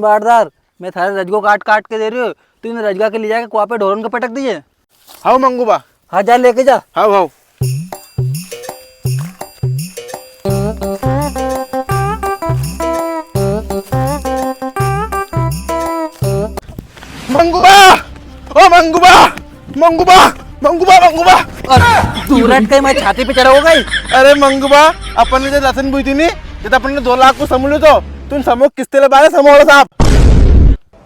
बारदार, मैं थारे रजगो काट काट के दे रही हूँ, तू इन रजगा के ले जाके कुआ पे ढोरन को पटक दीजिए। हाँ मंगूबा, हाँ जा लेके जा। हाँ हाँ मंगूबा, ओ मंगूबा, मंगूबा, मंगूबा, मंगूबा। तू रट के मैं छाती पे चढ़ा हो गई। अरे मंगूबा, अपन ने जो लसन बुई थी नी, जब अपन ने 2 लाख को समूह तो तुम समूह किस्ते ले बारे समूह साहब।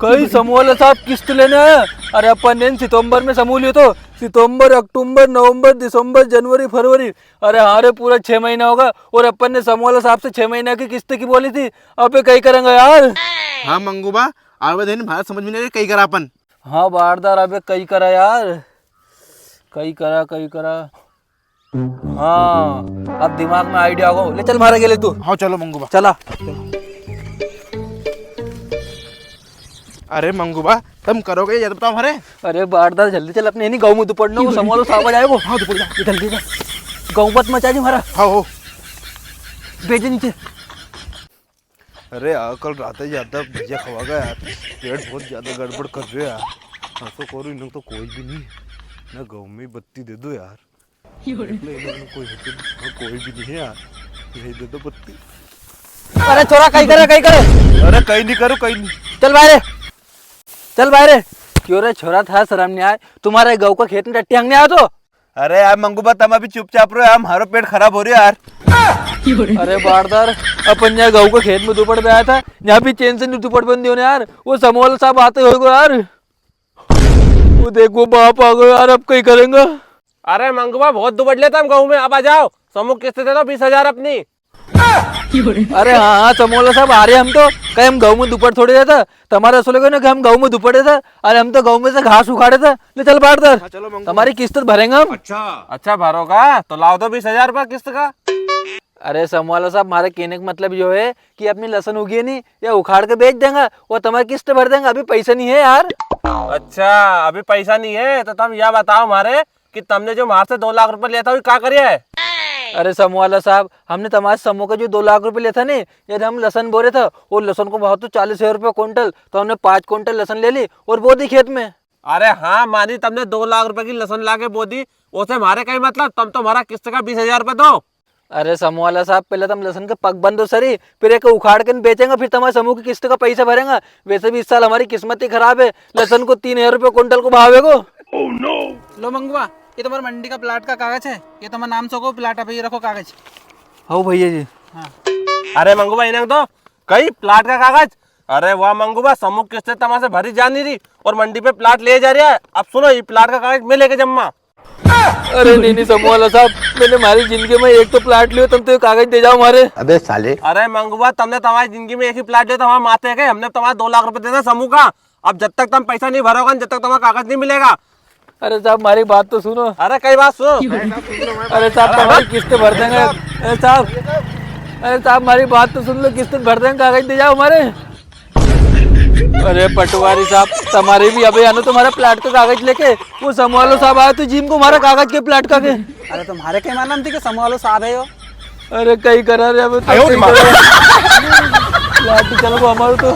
कई समूह साहब किस्त लेने आया। अरे अपन ने सितंबर में समूह लियो तो सितंबर, अक्टूबर, नवंबर, दिसंबर, जनवरी, फरवरी, अरे हाँ रे पूरा 6 महीना होगा। और अपन ने समूह साहब से 6 महीना की किस्त की बोली थी। अब कहीं करेंगे यार। हाँ मंगूबा, आवेदन भारत समझ में नहीं कई करा अपन। हाँ बारदार, अबे कई करा यार, कई करा। हाँ अब दिमाग में आइडिया होगा। ले चल मारा गेले तू। हाँ चलो मंगूबा, चला। अरे मंगूबा तुम करोगे ये तो बताओ हमारे। अरे बारदार जल्दी चल, अपने नहीं गाँव में दुपड़ना वो समोलो साहब आ जाएगा। हाँ दुपड़ जा जल्दी जा, गाँव मत मचा जी हमारा। हाँ हो भेजे नीचे। अरे यार कल रात ही ज्यादा भजिया खवा गया यार, पेट बहुत ज्यादा गड़बड़ कर रहे यार। ऐसा करो इन लोग तो कोई भी नहीं ना, गाँव में बत्ती दे दो यार। कोई भी नहीं है यार, यही दे दो बत्ती। अरे छोरा कहीं करे। अरे कहीं नहीं करो, कहीं नहीं। चल बाहर। क्यों रे छोरा था शर्म नहीं आए तुम्हारे गाँव का खेत में टट्टी हंगने आया तो। अरे यार मंगूबा तुम अभी चुपचाप रहो यार, हमारा पेट खराब हो रहा है यार। अरे बारदार, अपन यहाँ गाँव के खेत में दुपड़ पे आया था, यहाँ भी चैन से नहीं दुपड़ बंदी होने यार। वो समोल साहब आते हो यार, वो देखो बाप आ गए यार, अब कहीं करेंगे। अरे मंगवा बहुत दुबड़ लेता हम गाँव में, अब आ जाओ समूह किस्त दे दो 20,000 अपनी। अरे हाँ समोला साहब आ रहे हम तो कहीं हम गाँव में दुपड़ थोड़े जाता, तुम्हारा असो लगे ना कि हम गाँव में दुपड़े था। अरे हम तो गाँव में से घास उखाड़े थे। ले चल बारदार, तुम्हारी किस्त भरेंगे हम। अच्छा भरोगा तो लाओ दो 20,000 रुपया किस्त का। अरे समवाला साहब, हमारे कहने का मतलब जो है कि अपनी लसन उगी नहीं या उखाड़ के बेच देंगे, वो तुम्हारी किस्त भर देंगे। अभी पैसा नहीं है यार। अच्छा अभी पैसा नहीं है तो तुम यह बताओ हमारे कि तुमने जो हमारे से 2 लाख रुपए लिया था वो क्या करिए है? अरे समवाला साहब, हमने तुम्हारे समूह का जो 2 लाख रुपए लिया था नहीं, यदि हम लसन बोरे था, वो लसन को भाव तो 40,000 रुपये क्विंटल, तो हमने 5 क्विंटल लसन ले ली और बो दी खेत में। अरे हाँ मानी, तुमने 2 लाख रुपए की लसन ला के बो दी, उसे हमारे कहीं मतलब, तुम तो हमारा किस्त का 20,000 रुपए दो। अरे समूह वाला साहब, पहले तो हम लसन के पग बंद हो सरी, फिर एक उखाड़ के बेचेंगे, फिर तुम्हारे समूह की किस्त का पैसा भरेंगे। वैसे भी इस साल हमारी किस्मत ही खराब है, लसन को 3,000 रुपये क्विंटल को भाव है को। लो मंगवा, ये तुम्हारे मंडी का प्लाट का कागज है, ये तुम्हारे नाम से को प्लाट पे ये रखो कागज। हाँ भैया जी। हाँ अरे मंगूबा इन्हें तो कई प्लाट का कागज। अरे वाह मंगूबा, समूह किस्तें तुम्हारे से भरी जा नहीं रही और मंडी पे प्लाट ले जा रहा है। अब सुनो, ये प्लाट का कागज मैं लेके जम्मा। अरे नहीं समूह वाला साहब, मैंने हमारी जिंदगी में एक तो प्लाट लियो, तुम तो कागज दे जाओ हमारे। अबे साले। अरे मंगूबा, तुमने तुम्हारी जिंदगी में एक ही प्लाट लिया था, हमारे माथे गए। हमने तुम्हारा 2 लाख रुपए देना समूह का। अब जब तक तुम पैसा नहीं भरोगे, जब तक तुम्हारा कागज नहीं मिलेगा। अरे साहब हमारी बात तो सुनो। अरे कई बात सुनो। अरे साहब हमारी किस्त भर देंगे। अरे साहब हमारी बात तो सुन लो, किस्त भर देंगे, कागज दे जाओ हमारे। अरे पटवारी साहब, तुम्हारे भी अभी आना तुम्हारा प्लाट का कागज लेके। वो समवालो साहब आए तो जिम को हमारा कागज के प्लाट का के। अरे तुम्हारे क्या मालूम थी कि समवालो साहब है यो? अरे कहीं करा रहे अब तो प्लाट चल गो हमारे तो।